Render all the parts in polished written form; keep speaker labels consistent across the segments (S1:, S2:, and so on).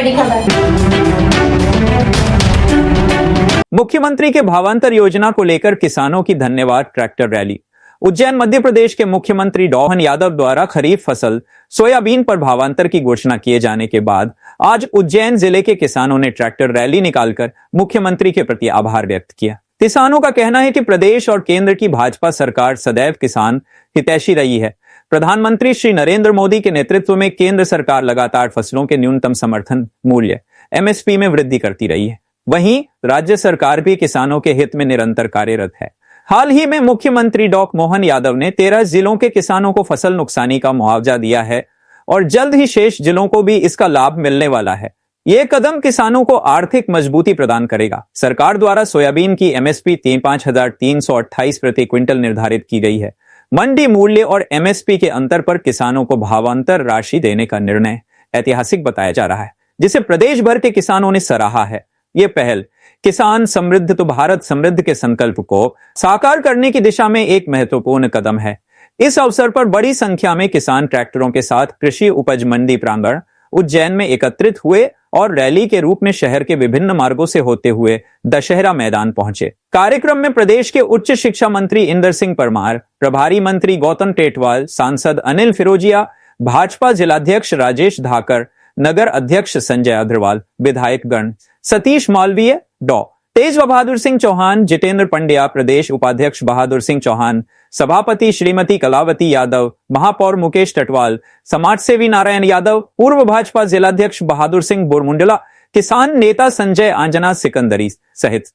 S1: बड़ी खबर।
S2: मुख्यमंत्री के भावांतर योजना को लेकर किसानों की धन्यवाद ट्रैक्टर रैली। उज्जैन मध्य प्रदेश के मुख्यमंत्री मोहन यादव द्वारा खरीफ फसल सोयाबीन पर भावांतर की घोषणा किए जाने के बाद आज उज्जैन जिले के किसानों ने ट्रैक्टर रैली निकालकर मुख्यमंत्री के प्रति आभार व्यक्त किया। किसानों का कहना है कि प्रदेश और केंद्र की भाजपा सरकार सदैव किसान हितैषी रही है। प्रधानमंत्री श्री नरेंद्र मोदी के नेतृत्व में केंद्र सरकार लगातार फसलों के न्यूनतम समर्थन मूल्य एमएसपी में वृद्धि करती रही है। वहीं राज्य सरकार भी किसानों के हित में निरंतर कार्यरत है। हाल ही में मुख्यमंत्री डॉक्टर मोहन यादव ने 13 जिलों के किसानों को फसल नुकसानी का मुआवजा दिया है और जल्द ही शेष जिलों को भी इसका लाभ मिलने वाला है। यह कदम किसानों को आर्थिक मजबूती प्रदान करेगा। सरकार द्वारा सोयाबीन की एमएसपी 5,328 प्रति क्विंटल निर्धारित की गई है। मंडी मूल्य और एमएसपी के अंतर पर किसानों को भावांतर राशि देने का निर्णय ऐतिहासिक बताया जा रहा है, जिसे प्रदेश भर के किसानों ने सराहा है। ये पहल किसान समृद्ध तो भारत समृद्ध के संकल्प को साकार करने की दिशा में एक महत्वपूर्ण कदम है। इस अवसर पर बड़ी संख्या में किसान ट्रैक्टरों के साथ कृषि उपज मंडी प्रांगण उज्जैन में एकत्रित हुए और रैली के रूप में शहर के विभिन्न मार्गों से होते हुए दशहरा मैदान पहुंचे। कार्यक्रम में प्रदेश के उच्च शिक्षा मंत्री इंदर सिंह परमार, प्रभारी मंत्री गौतम टेटवाल, सांसद अनिल फिरोजिया, भाजपा जिलाध्यक्ष राजेश धाकर, नगर अध्यक्ष संजय अग्रवाल, विधायक गण सतीश मालवीय, डॉ तेज बहादुर सिंह चौहान, जितेंद्र पंड्या, प्रदेश उपाध्यक्ष बहादुर सिंह चौहान, सभापति श्रीमती कलावती यादव, महापौर मुकेश टटवाल, समाजसेवी नारायण यादव, पूर्व भाजपा जिलाध्यक्ष बहादुर सिंह बोरमुंडला, किसान नेता संजय आंजना सिकंदरी सहित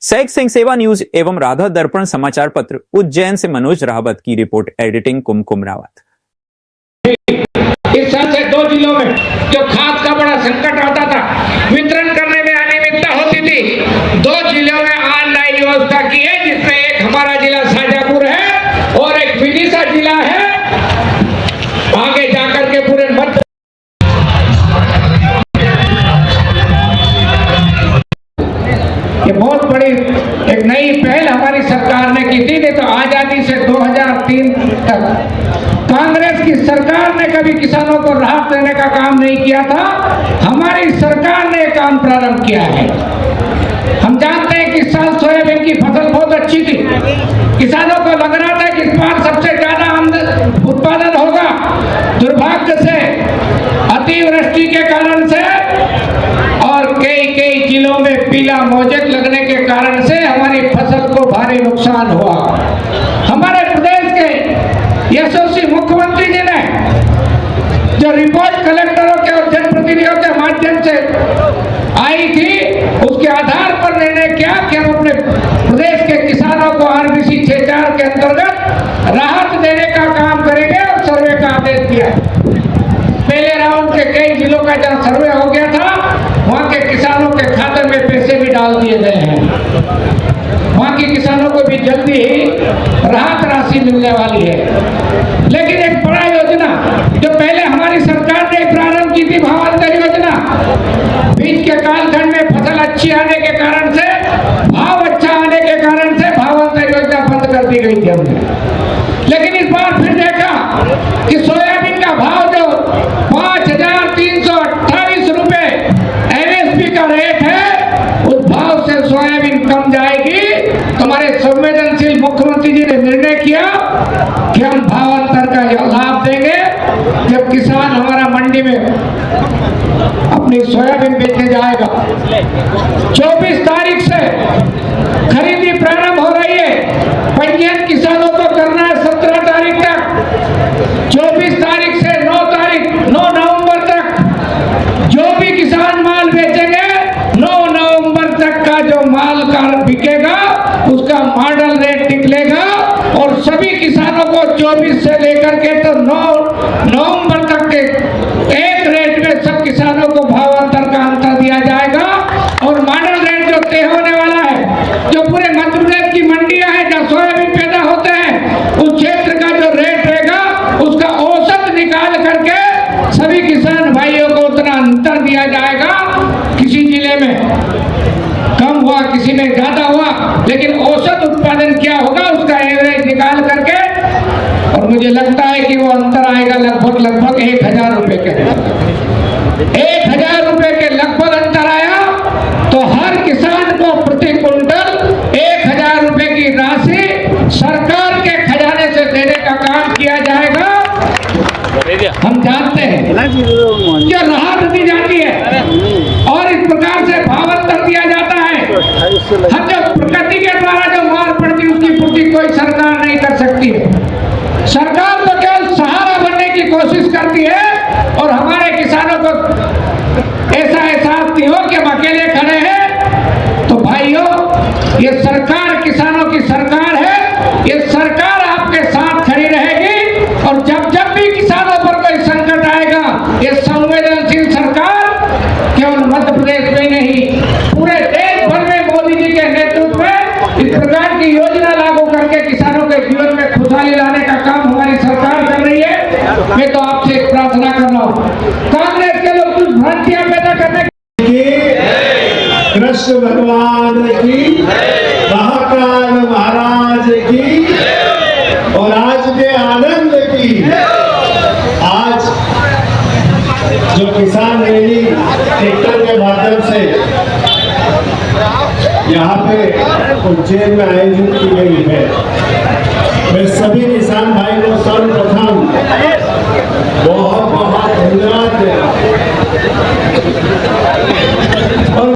S2: सैक सिंह सेवा न्यूज एवं राधा दर्पण समाचार पत्र उज्जैन से मनोज रावत की रिपोर्ट, एडिटिंग कुमकुम रावत।
S3: इस साल से 2 जिलों में जो खाद का बड़ा संकट आता था, वितरण करने में अनियमितता होती थी, 2 जिलों में ऑनलाइन व्यवस्था की है, जिसमें एक हमारा जिला शाजापुर है और एक विदिशा जिला है। आगे जाकर के पूरे मध्य ये बहुत बड़ी एक नई पहल हमारी सरकार ने की थी। नहीं तो आजादी से 2003 तक कांग्रेस की सरकार ने कभी किसानों को राहत देने का काम नहीं किया था। हमारी सरकार ने काम प्रारंभ किया है। हम जानते हैं कि इस साल सोयाबीन की फसल बहुत अच्छी थी। किसानों को लग रहा था कि इस बार सबसे ज्यादा उत्पादन होगा। दुर्भाग्य से अतिवृष्टि के कारण से और कई जिलों में पीला मोजेक लगने के कारण से हमारी फसल को भारी नुकसान हुआ। हमारे प्रदेश के यशस्वी मुख्यमंत्री जी ने जो रिपोर्ट कलेक्टरों के और जनप्रतिनिधियों के माध्यम से आई थी, उसके आधार पर निर्णय किया कि हम अपने प्रदेश के किसानों को आरबीसी 6-4 के अंतर्गत राहत देने का काम करेंगे और सर्वे का आदेश दिया। पहले राउंड के कई जिलों का जहां सर्वे हो गया था, वहां के किसानों के खाते में पैसे भी डाल दिए गए हैं। वहां के किसानों को भी जल्दी ही राहत राशि मिलने वाली है। लेकिन एक बड़ा योजना जो पहले हमारी सरकार ने प्रारंभ की थी, भावांतर योजना, बीच के कालखंड में फसल अच्छी आने के कारण से, भाव अच्छा आने के कारण से भावांतर योजना बंद कर दी गई थी हमने। लेकिन इस बार फिर देखा कि सोयाबीन का भाव जो 5,328 रुपए एमएसपी का रेट है, उस भाव से सोयाबीन कम जाएगी। हमारे संवेदनशील मुख्यमंत्री जी ने निर्णय किया कि हम भावांतर का लाभ देंगे। जब किसान हमारा मंडी में अपनी सोयाबीन बेचने जाएगा, 24 तारीख से खरीदी प्रारंभ हो रही है। पंजीयन किसानों को करना है 17 तारीख तक। 24 तारीख से 9 नवंबर तक जो भी किसान माल बेचेंगे, 9 नवंबर तक का जो माल का बिकेगा उसका मॉडल रेट निकलेगा और सभी किसानों को 24 से लेकर के तो 9 नवंबर तक के एक रेट में सब किसानों को भावांतर का अंतर दिया जाएगा। और मॉडल रेट जो तय होने वाला है, जो पूरे मध्य प्रदेश की मंडियां हैं जहाँ सोयाबीन पैदा होते हैं, उस क्षेत्र का जो रेट रहेगा उसका औसत निकाल करके सभी किसान भाइयों को उतना अंतर दिया जाएगा। किसी जिले में कम हुआ, किसी में ज्यादा हुआ, लेकिन औसत उत्पादन क्या होगा उसका एवरेज निकाल करके, और मुझे लगता है कि वो अंतर आएगा लगभग 1,000 रुपए के 1,000 रुपए के हम जानते हैं कि राहत दी जाती है और इस प्रकार से भावांतर दिया जाता है। हम जो प्रकृति के द्वारा जो मार पड़ती है उसकी पूर्ति कोई सरकार नहीं कर सकती है। सरकार तो केवल सहारा बनने की कोशिश करती है और हमारे किसानों को ऐसा एहसास नहीं हो कि हम अकेले खड़े हैं। तो भाइयों, ये सरकार किसानों की सरकार है, ये सरकार आपके साथ खड़ी रहेगी और जब जब भी किसानों पर कोई संकट आएगा, ये संवेदनशील सरकार केवल मध्य प्रदेश में नहीं पूरे देश भर में मोदी जी के नेतृत्व में इस प्रकार की योजना लागू करके किसानों के जीवन में खुशहाली लाने का काम हमारी सरकार कर रही है। मैं तो आपसे एक प्रार्थना कर रहा हूँ, कांग्रेस के लोग कुछ भ्रांतियां पैदा करने
S1: कृष्ण भगवान की, महाकाल महाराज की और आज के आनंद की। आज जो किसान रैली ट्रैक्टर के माध्यम से यहाँ पे उज्जैन में आयोजित की गई है, मैं सभी किसान भाई को